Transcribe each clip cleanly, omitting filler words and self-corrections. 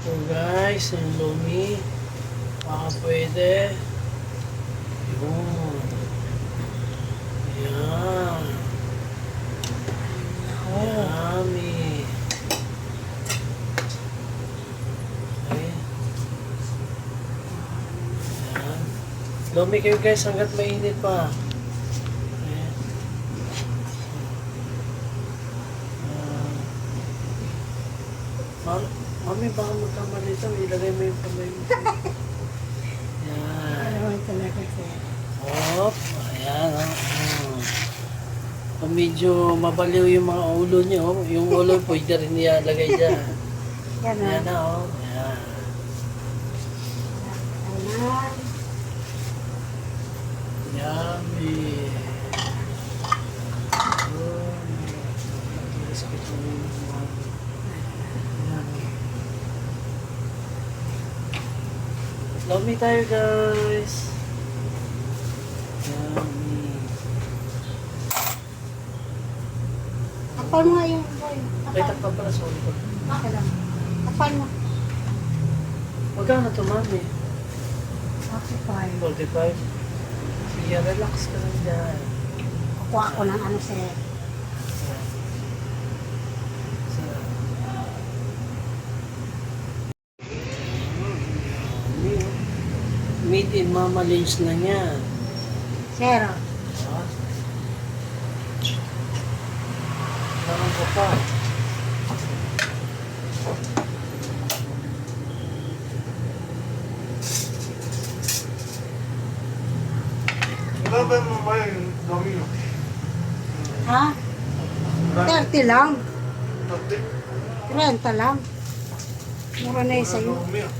po guys, yung lumi. Baka pwede. Yun. Yan. Yummy. Okay. Yan. Lumi kayo guys hanggat mainit pa. Okay. Mami, baka magkamali ito. Ilagay mo yung kamay mo. Yan. Ano talaga sir? Hop. Ayan. Kung medyo mabaliw yung mga ulo nyo, yung ulo pwede rin nilalagay dyan. Yan Ayan na. na, oh. Ayan. Ayan. Yummy. Lumi tayo guys. Yummy. Kapal mo nga yung boy. Ay, takpa pala sa ulo ko. Baka lang. Kapal mo. Magkano ito, mami? Okay, fine. 45. Sige, relax ka lang dyan. Kukuha ko ng ano sir. Meat in Mama Lynch na yan. Sir, Ha? Parang ko pa. Laban mo ba yung dami yun? ha? 30 lang. Tapit? 30 lang. Mura na yun sa'yo. Dami yun.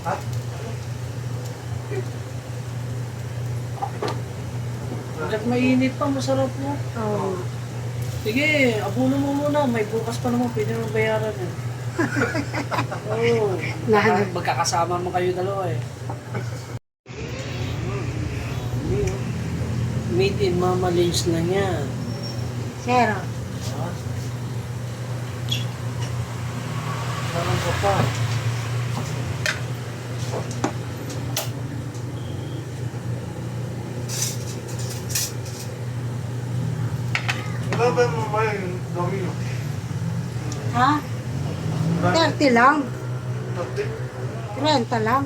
Ha? Hanggat mainit pa, masarap mo. Oo. Sige, abuno mo muna. May bukas pa naman, pwede mo bayaran yan. Oo. Lahat. Magkakasama mo kayo dalawa eh. Meat in Mama Lynch na yan. Sir, Ha? Parang ko pa. Laban mo ba yung dami yun? ha? 30 lang. Tapit? 30 lang.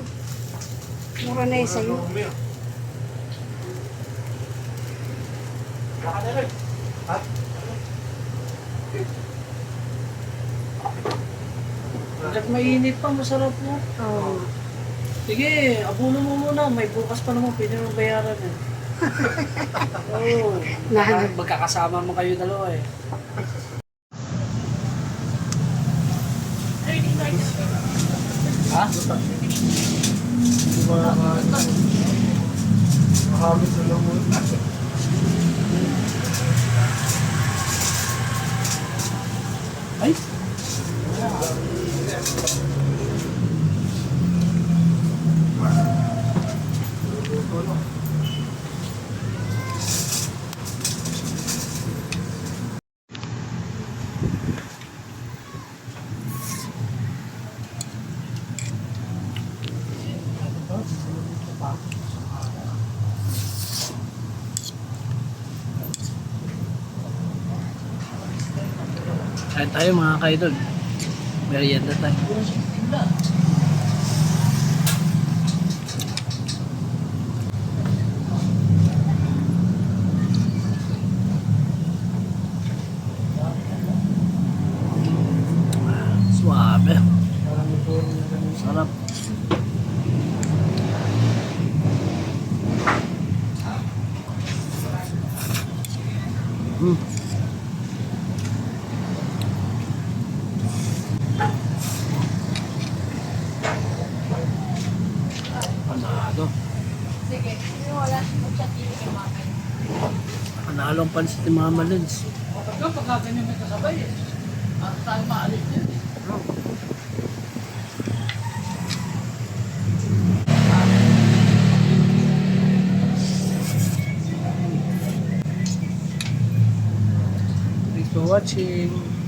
Mura na yun sa'yo. Dami yun. Ha? Hanggat mainit pa, masarap mo. Oo. Sige, abuno mo muna. May bukas pa naman, pwede mo bayaran yan. Oo. Lahat. Magkakasama mo kayo dalawa eh. Ha? Mahamit na lang mo. Ay? Kain tayo mga kaidol. Merienda tayo. Suabe. Sarap. Hmm. Panalo. Sige, wala mag-chat din kay mama. Panalo ang pansit ni Mama Lens. Pagka ganyan may kasabay eh. At tayo maalit yan eh. Thanks for watching.